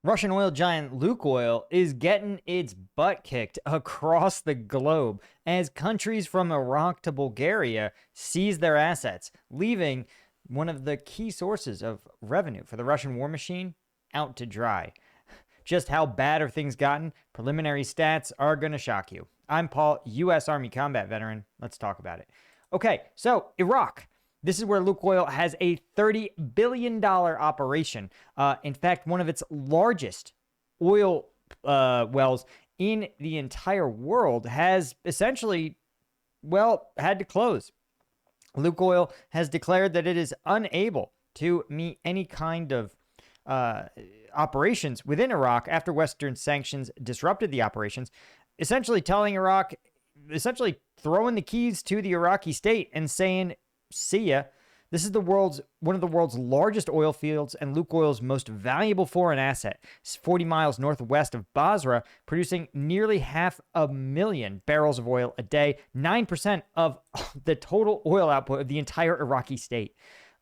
Russian oil giant Lukoil is getting its butt kicked across the globe as countries from Iraq to Bulgaria seize their assets, leaving one of the key sources of revenue for the Russian war machine out to dry. Just how bad are things gotten? Preliminary stats are going to shock you. I'm Paul, U.S. Army combat veteran. Let's talk about it. Okay, so Iraq. This is where Lukoil has a $30 billion operation. In fact, one of its largest oil wells in the entire world has essentially, had to close. Lukoil has declared that it is unable to meet any kind of operations within Iraq after Western sanctions disrupted the operations, essentially telling Iraq, throwing the keys to the Iraqi state and saying, see ya. This is one of the world's largest oil fields and Lukoil's most valuable foreign asset. It's 40 miles northwest of Basra, producing nearly 500,000 barrels of oil a day, 9% of the total oil output of the entire Iraqi state.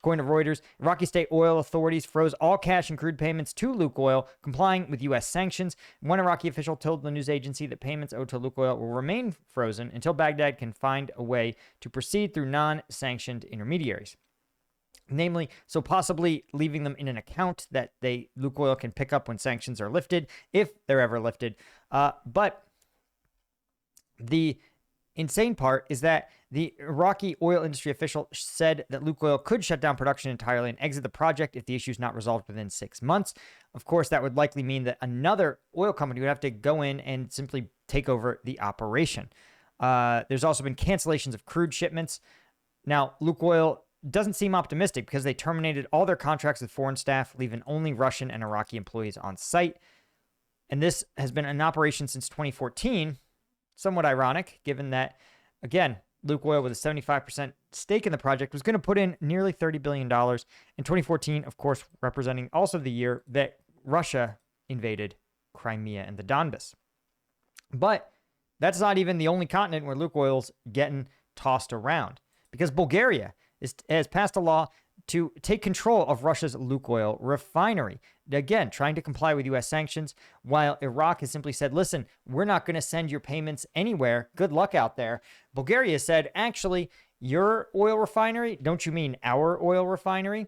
According to Reuters, Iraqi state oil authorities froze all cash and crude payments to Lukoil, complying with U.S. sanctions. One Iraqi official told the news agency that payments owed to Lukoil will remain frozen until Baghdad can find a way to proceed through non-sanctioned intermediaries. Namely, so possibly leaving them in an account that Lukoil can pick up when sanctions are lifted, if they're ever lifted. But the insane part is that the Iraqi oil industry official said that Lukoil could shut down production entirely and exit the project if the issue is not resolved within 6 months. Of course, that would likely mean that another oil company would have to go in and simply take over the operation. There's also been cancellations of crude shipments. Now, Lukoil doesn't seem optimistic because they terminated all their contracts with foreign staff, leaving only Russian and Iraqi employees on site. And this has been in operation since 2014. Somewhat ironic, given that, again, Lukoil with a 75% stake in the project was going to put in nearly $30 billion. In 2014, of course, representing also the year that Russia invaded Crimea and the Donbass. But that's not even the only continent where Lukoil's getting tossed around, because Bulgaria has passed a law to take control of Russia's Lukoil refinery. Again, trying to comply with U.S. sanctions, while Iraq has simply said, listen, we're not going to send your payments anywhere. Good luck out there. Bulgaria said, actually, your oil refinery, don't you mean our oil refinery?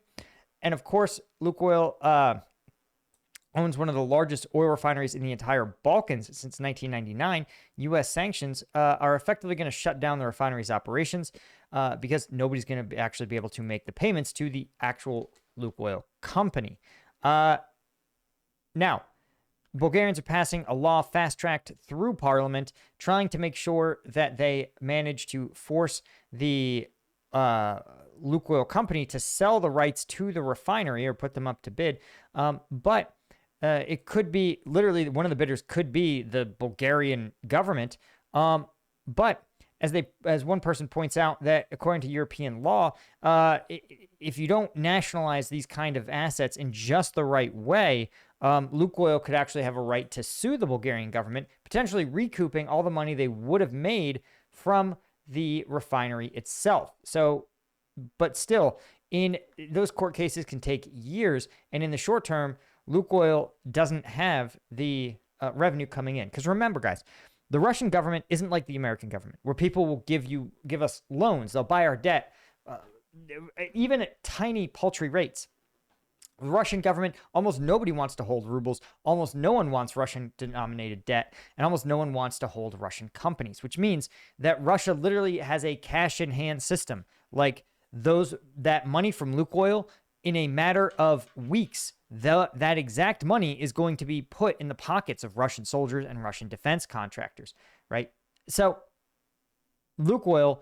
And of course, Lukoil owns one of the largest oil refineries in the entire Balkans since 1999. U.S. sanctions are effectively going to shut down the refinery's operations because nobody's going to actually be able to make the payments to the actual Lukoil company. Now, Bulgarians are passing a law fast-tracked through Parliament, trying to make sure that they manage to force the Lukoil company to sell the rights to the refinery or put them up to bid. But it could be literally one of the bidders could be the Bulgarian government. But as one person points out, that according to European law, if you don't nationalize these kind of assets in just the right way, Lukoil could actually have a right to sue the Bulgarian government, potentially recouping all the money they would have made from the refinery itself. So, but still, in those court cases can take years, and in the short term, Lukoil doesn't have the revenue coming in. Because remember, guys, the Russian government isn't like the American government, where people will give us loans. They'll buy our debt, even at tiny, paltry rates. The Russian government, almost nobody wants to hold rubles. Almost no one wants Russian-denominated debt, and almost no one wants to hold Russian companies, which means that Russia literally has a cash-in-hand system. Like that money from Lukoil, in a matter of weeks, that exact money is going to be put in the pockets of Russian soldiers and Russian defense contractors, right? So Lukoil,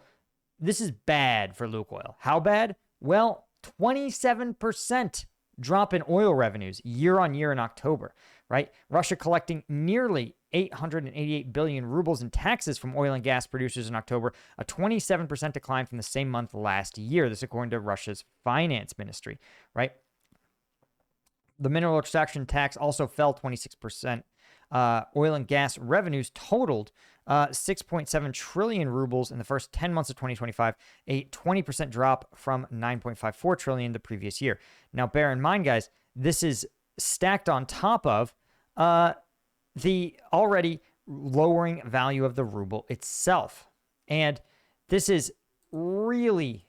this is bad for Lukoil. How bad? Well, 27% drop in oil revenues year on year in October, right? Russia collecting nearly 888 billion rubles in taxes from oil and gas producers in October, a 27% decline from the same month last year. This according to Russia's finance ministry, right? The mineral extraction tax also fell 26%. Oil and gas revenues totaled 6.7 trillion rubles in the first 10 months of 2025, a 20% drop from 9.54 trillion the previous year. Now, bear in mind, guys, this is stacked on top of the already lowering value of the ruble itself. And this is really,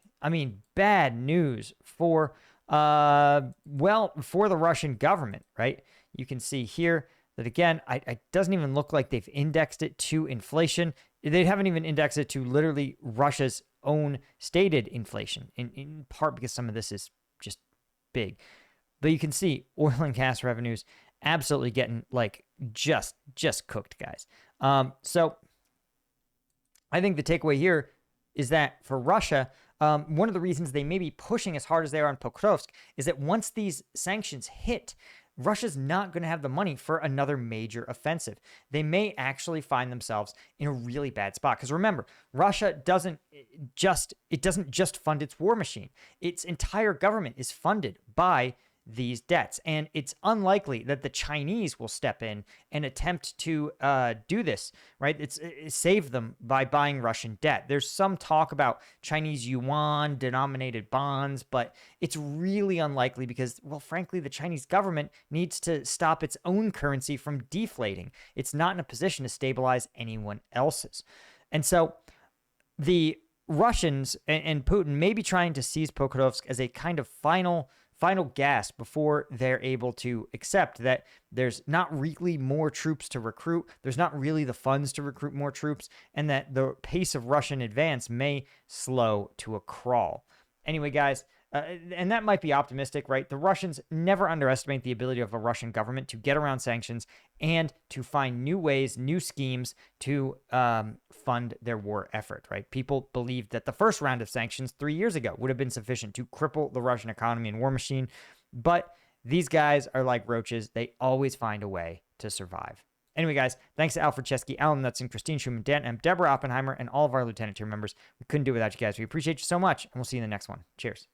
bad news for, for the Russian government, right? You can see here that, again, it doesn't even look like they've indexed it to inflation. They haven't even indexed it to literally Russia's own stated inflation, in part because some of this is just big. But you can see oil and gas revenues absolutely getting just cooked, guys. So I think the takeaway here is that for Russia, one of the reasons they may be pushing as hard as they are on Pokrovsk is that once these sanctions hit, Russia's not going to have the money for another major offensive. They may actually find themselves in a really bad spot. Because remember, Russia doesn't just fund its war machine. Its entire government is funded by these debts. And it's unlikely that the Chinese will step in and attempt to do this, right? It's save them by buying Russian debt. There's some talk about Chinese yuan denominated bonds, but it's really unlikely because, well, frankly, the Chinese government needs to stop its own currency from deflating. It's not in a position to stabilize anyone else's. And so the Russians and Putin may be trying to seize Pokrovsk as a kind of final gasp before they're able to accept that there's not really more troops to recruit, there's not really the funds to recruit more troops, and that the pace of Russian advance may slow to a crawl. Anyway, guys, and that might be optimistic, right? The Russians never underestimate the ability of a Russian government to get around sanctions and to find new ways, new schemes to fund their war effort, right? People believed that the first round of sanctions 3 years ago would have been sufficient to cripple the Russian economy and war machine. But these guys are like roaches. They always find a way to survive. Anyway, guys, thanks to Alfred Chesky, Alan Knutson, Christine Schumann, Dan M., Deborah Oppenheimer, and all of our Lieutenant Tier members. We couldn't do it without you guys. We appreciate you so much, and we'll see you in the next one. Cheers.